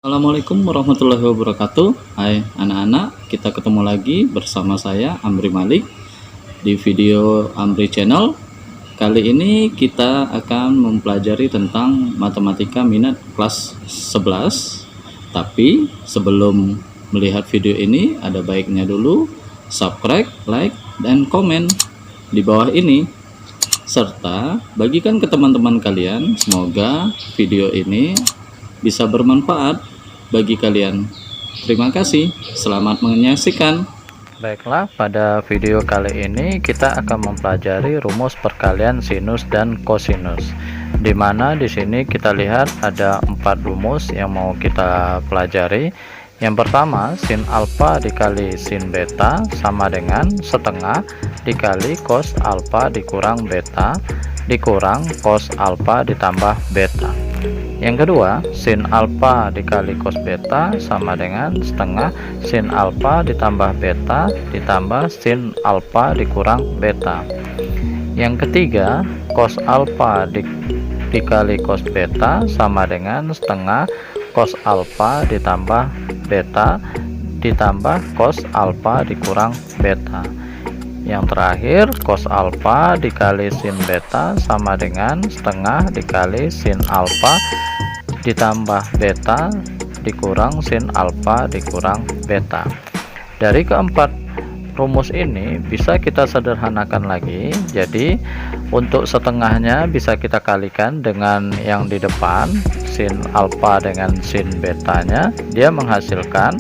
Assalamualaikum warahmatullahi wabarakatuh. Hai anak-anak, kita ketemu lagi bersama saya Amri Malik di video Amri Channel. Kali ini kita akan mempelajari tentang matematika minat kelas 11. Tapi sebelum melihat video ini, ada baiknya dulu subscribe, like, dan komen di bawah ini, serta bagikan ke teman-teman kalian. Semoga video ini bisa bermanfaat bagi kalian. Terima kasih, selamat menyaksikan. Baiklah, pada video kali ini kita akan mempelajari rumus perkalian sinus dan kosinus, dimana di sini kita lihat ada 4 rumus yang mau kita pelajari. Yang pertama, sin alfa dikali sin beta sama dengan setengah dikali cos alfa dikurang beta dikurang cos alfa ditambah beta. Yang kedua, sin alfa dikali cos beta sama dengan setengah sin alfa ditambah beta ditambah sin alfa dikurang beta. Yang ketiga, cos alfa dikali cos beta sama dengan setengah cos alfa ditambah beta ditambah cos alfa dikurang beta. Yang terakhir, cos alfa dikali sin beta sama dengan setengah dikali sin alfa ditambah beta dikurang sin alfa dikurang beta. Dari keempat rumus ini bisa kita sederhanakan lagi. Jadi untuk setengahnya bisa kita kalikan dengan yang di depan, sin alfa dengan sin betanya, dia menghasilkan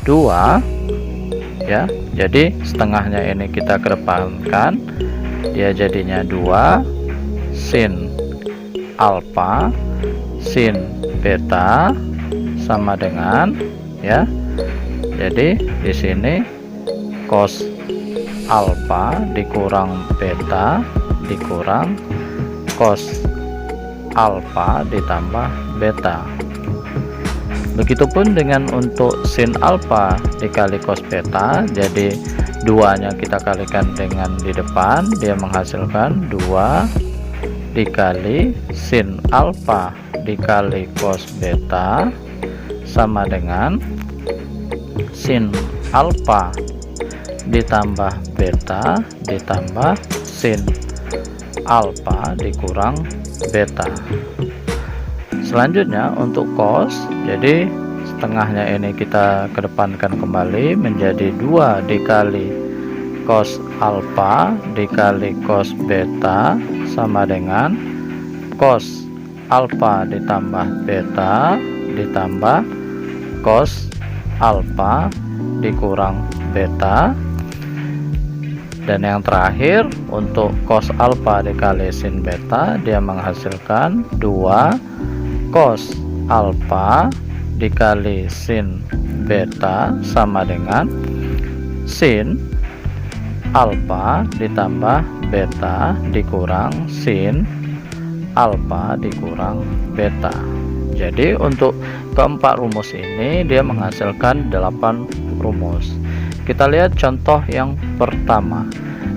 2 ya. Jadi setengahnya ini kita kedepankan, dia jadinya 2 sin alfa sin beta sama dengan ya. Jadi di sini cos alfa dikurang beta dikurang cos alfa ditambah beta. Begitupun dengan untuk sin alfa dikali cos beta, jadi duanya kita kalikan dengan di depan, dia menghasilkan 2 dikali sin alfa dikali cos beta sama dengan sin alfa ditambah beta ditambah sin alfa dikurang beta. Selanjutnya untuk cos, jadi setengahnya ini kita kedepankan kembali menjadi 2 dikali cos alfa dikali cos beta sama dengan cos alfa ditambah beta ditambah cos alfa dikurang beta. Dan yang terakhir untuk cos alfa dikali sin beta, dia menghasilkan 2 cos alfa dikali sin beta sama dengan sin alfa ditambah beta dikurang sin alfa dikurang beta. Jadi untuk keempat rumus ini dia menghasilkan 8 rumus. Kita lihat contoh yang pertama.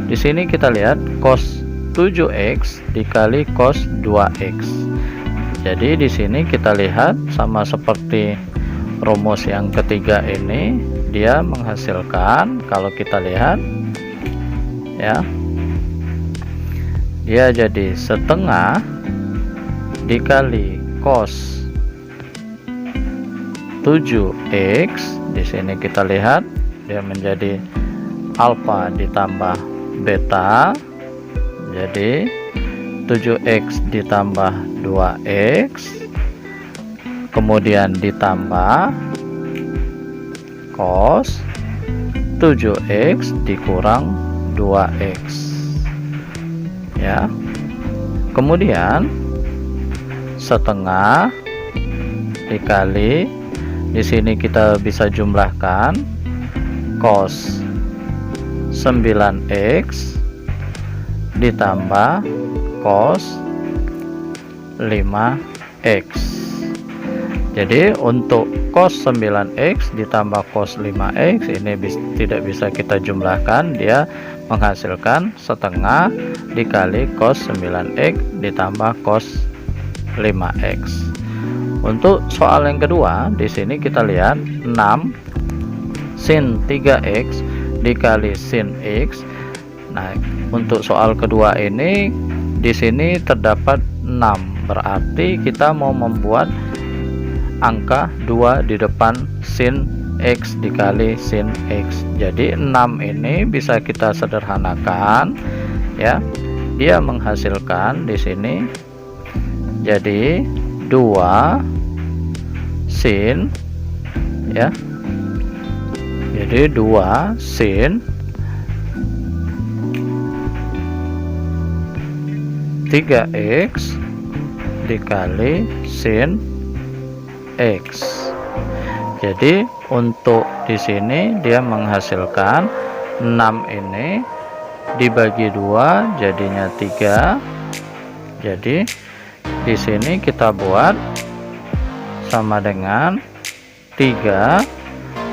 Di sini kita lihat cos 7x dikali cos 2x. Jadi di sini kita lihat sama seperti rumus yang ketiga ini, dia menghasilkan, kalau kita lihat ya, dia jadi setengah dikali cos 7x. Di sini kita lihat dia menjadi alfa ditambah beta, jadi 7x ditambah 2x, kemudian ditambah cos 7x dikurang 2x ya. Kemudian setengah dikali, di sini kita bisa jumlahkan cos 9x ditambah cos 5x. Jadi untuk cos 9x ditambah cos 5x ini tidak bisa kita jumlahkan, dia menghasilkan setengah dikali cos 9x ditambah cos 5x. Untuk soal yang kedua, di sini kita lihat 6 sin 3x dikali sin x. Nah, untuk soal kedua ini di sini terdapat 6, berarti kita mau membuat angka 2 di depan sin x dikali sin x. Jadi 6 ini bisa kita sederhanakan ya. Dia menghasilkan di sini jadi 2 sin ya. Jadi 2 sin 3x dikali sin x. Jadi untuk di sini dia menghasilkan 6 ini dibagi 2 jadinya 3. Jadi di sini kita buat sama dengan 3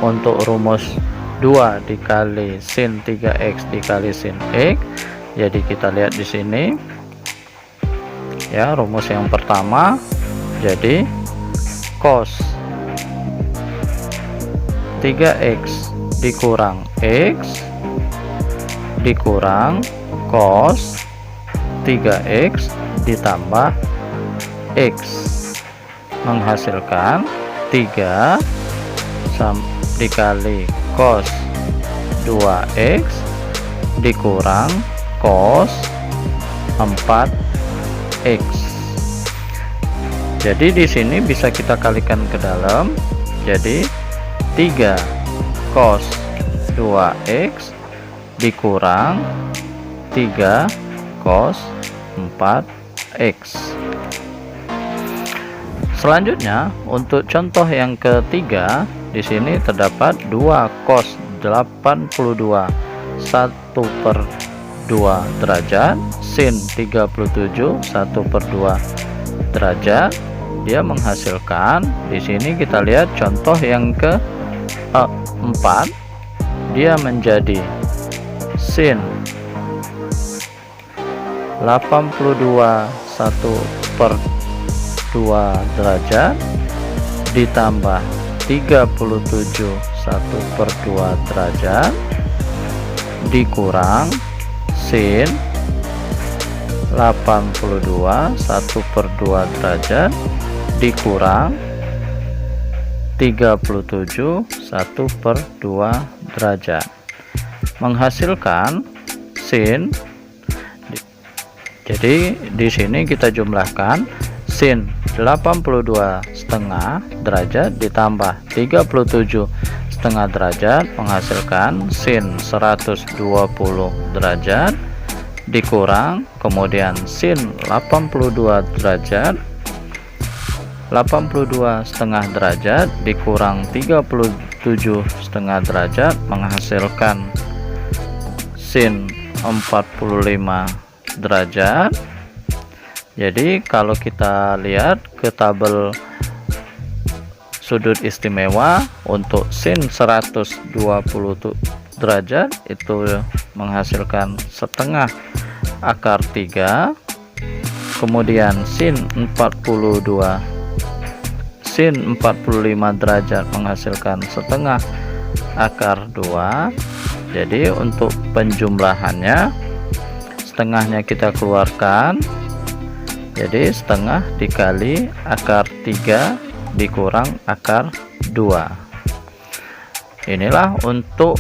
untuk rumus 2 dikali sin 3x dikali sin x. Jadi kita lihat di sini ya, rumus yang pertama jadi cos 3x dikurang x dikurang cos 3x ditambah x menghasilkan 3 dikali cos 2x dikurang cos 4x. Jadi di sini bisa kita kalikan ke dalam, jadi 3 cos 2x dikurang 3 cos 4x. Selanjutnya untuk contoh yang ketiga, di sini terdapat 2 cos 82 1/2 derajat sin 37 1/2 derajat. Dia menghasilkan, di sini kita lihat contoh yang ke-4, dia menjadi sin 82 1/2 derajat ditambah 37 1/2 derajat dikurang sin 82 1/2 derajat dikurang 37 1/2 derajat menghasilkan sin. Jadi di sini kita jumlahkan sin 82,5 derajat ditambah 37,5 derajat menghasilkan sin 120 derajat dikurang kemudian sin 82 derajat 82,5 derajat dikurang 37,5 derajat menghasilkan sin 45 derajat. Jadi kalau kita lihat ke tabel sudut istimewa untuk sin 120 derajat itu menghasilkan setengah akar 3, kemudian sin 45 derajat menghasilkan setengah akar 2. Jadi untuk penjumlahannya setengahnya kita keluarkan, jadi setengah dikali akar 3 dikurang akar 2. Inilah untuk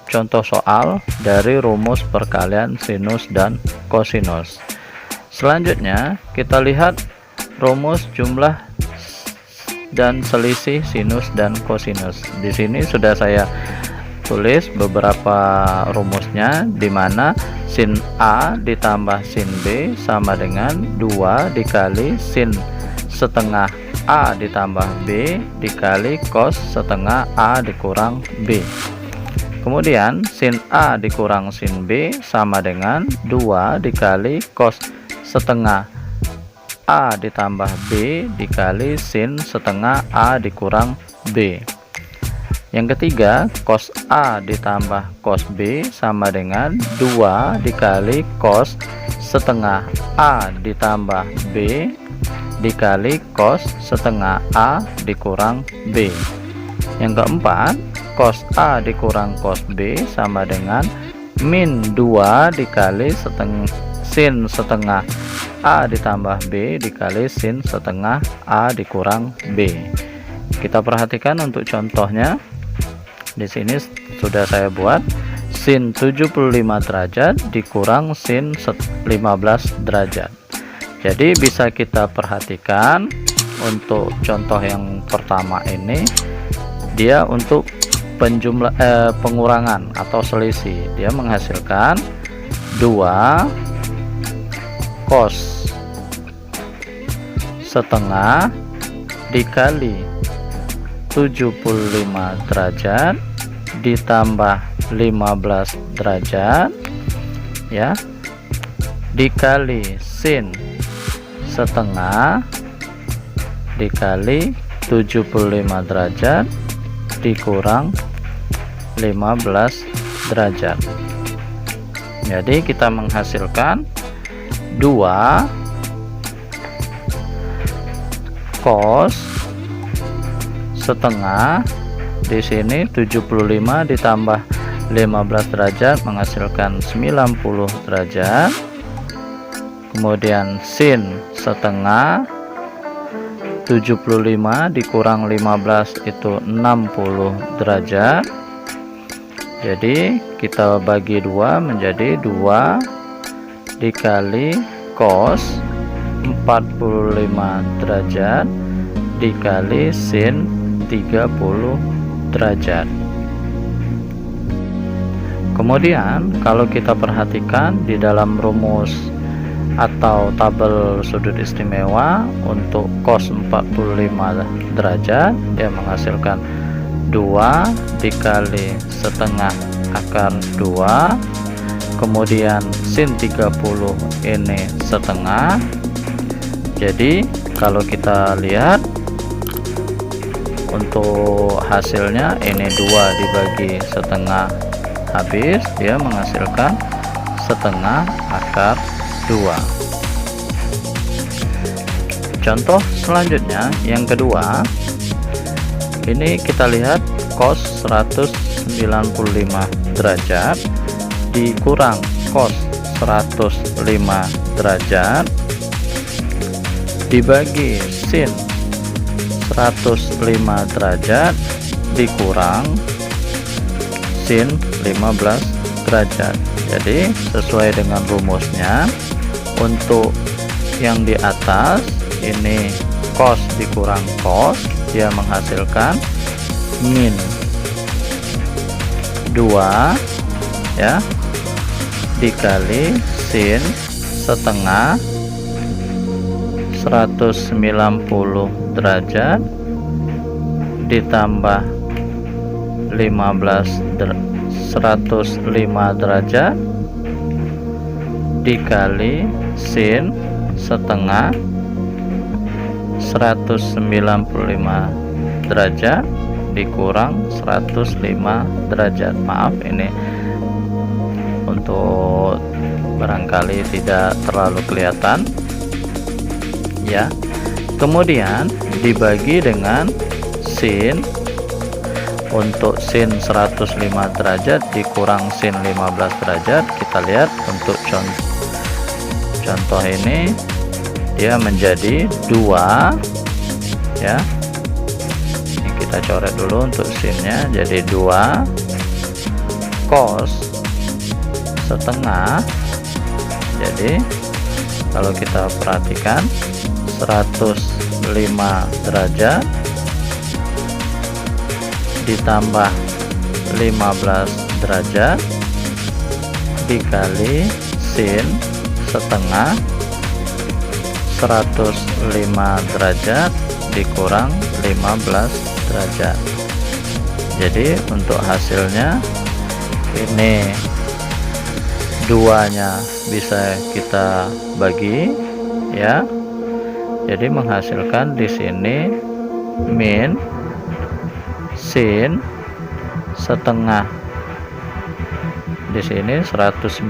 contoh soal dari rumus perkalian sinus dan kosinus. Selanjutnya kita lihat rumus jumlah dan selisih sinus dan kosinus. Di sini sudah saya tulis beberapa rumusnya, di mana sin A ditambah sin B sama dengan 2 dikali sin setengah A ditambah B dikali cos setengah A dikurang B. Kemudian sin A dikurang sin B sama dengan 2 dikali cos setengah A ditambah B dikali sin setengah A dikurang B. Yang ketiga, cos A ditambah cos B sama dengan 2 dikali cos setengah A ditambah B dikali cos setengah A dikurang B. Yang keempat, cos A dikurang cos B sama dengan min 2 dikali sin setengah A ditambah B dikali sin setengah A dikurang B. Kita perhatikan untuk contohnya. Di sini sudah saya buat sin 75 derajat dikurang sin 15 derajat. Jadi bisa kita perhatikan untuk contoh yang pertama ini, dia untuk pengurangan atau selisih, dia menghasilkan 2 cos setengah dikali 75 derajat ditambah 15 derajat ya dikali sin setengah dikali 75 derajat dikurang 15 derajat. Jadi kita menghasilkan 2 cos setengah, di sini 75 ditambah 15 derajat menghasilkan 90 derajat. Kemudian sin setengah 75 dikurang 15 itu 60 derajat. Jadi kita bagi 2 menjadi 2 dikali cos 45 derajat dikali sin 30 derajat. Kemudian kalau kita perhatikan di dalam rumus atau tabel sudut istimewa untuk cos 45 derajat, dia menghasilkan 2 dikali setengah akar 2, kemudian sin 30 ini setengah. Jadi kalau kita lihat untuk hasilnya ini 2 dibagi setengah habis, dia menghasilkan setengah akar 2. Contoh selanjutnya yang kedua, ini kita lihat cos 195 derajat dikurang cos 105 derajat dibagi sin 105 derajat dikurang sin 15 derajat. Jadi sesuai dengan rumusnya, untuk yang di atas ini cos dikurang cos, dia menghasilkan min 2 ya dikali sin setengah 190 derajat ditambah 105 derajat dikali sin setengah 195 derajat dikurang 105 derajat. Maaf, ini untuk barangkali tidak terlalu kelihatan ya. Kemudian dibagi dengan sin, untuk sin 105 derajat dikurang sin 15 derajat. Kita lihat untuk contoh ini dia menjadi 2 ya. Ini kita coret dulu untuk sinnya, jadi 2 cos setengah. Jadi kalau kita perhatikan 105 derajat ditambah 15 derajat dikali sin setengah 105 derajat dikurang 15 derajat. Jadi untuk hasilnya ini 2-nya bisa kita bagi ya, Jadi menghasilkan di sini min sin setengah. Di sini 195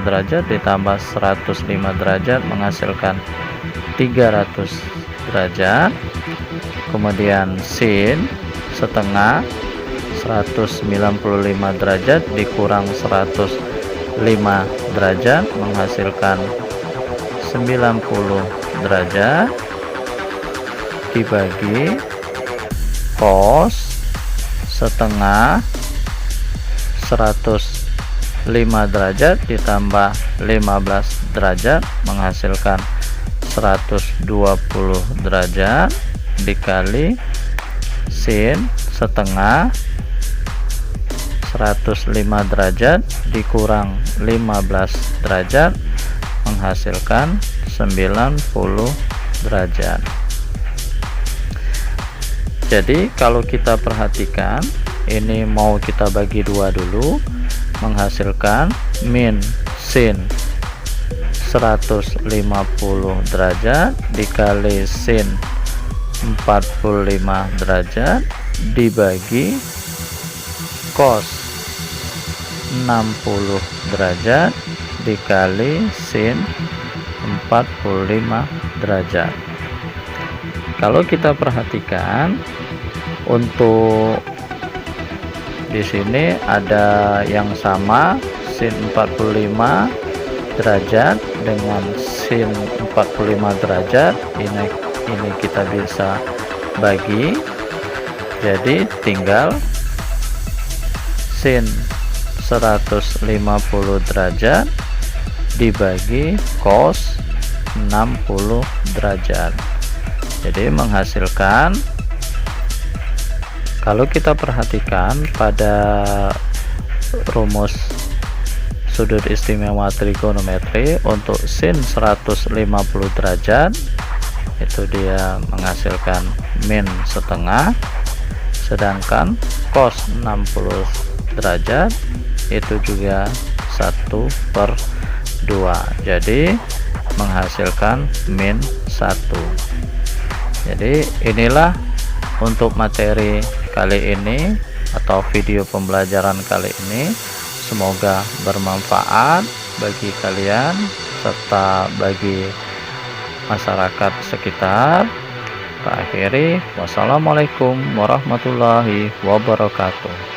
derajat ditambah 105 derajat menghasilkan 300 derajat. Kemudian sin setengah 195 derajat dikurang 105 derajat menghasilkan 90 derajat dibagi cos setengah 105 derajat ditambah 15 derajat menghasilkan 120 derajat dikali sin setengah 105 derajat dikurang 15 derajat menghasilkan 90 derajat. Jadi kalau kita perhatikan ini mau kita bagi dua dulu, menghasilkan min sin 150 derajat dikali sin 45 derajat dibagi cos 60 derajat dikali sin 45 derajat. Kalau kita perhatikan untuk di sini ada yang sama, sin 45 derajat dengan sin 45 derajat. Ini kita bisa bagi, jadi tinggal sin 150 derajat dibagi cos 60 derajat. Jadi menghasilkan, kalau kita perhatikan pada rumus sudut istimewa trigonometri untuk sin 150 derajat itu dia menghasilkan min setengah, sedangkan cos 60 derajat itu juga 1/2, jadi menghasilkan min 1. Jadi inilah untuk materi kali ini atau video pembelajaran kali ini, semoga bermanfaat bagi kalian serta bagi masyarakat sekitar. Kita akhiri, wassalamualaikum warahmatullahi wabarakatuh.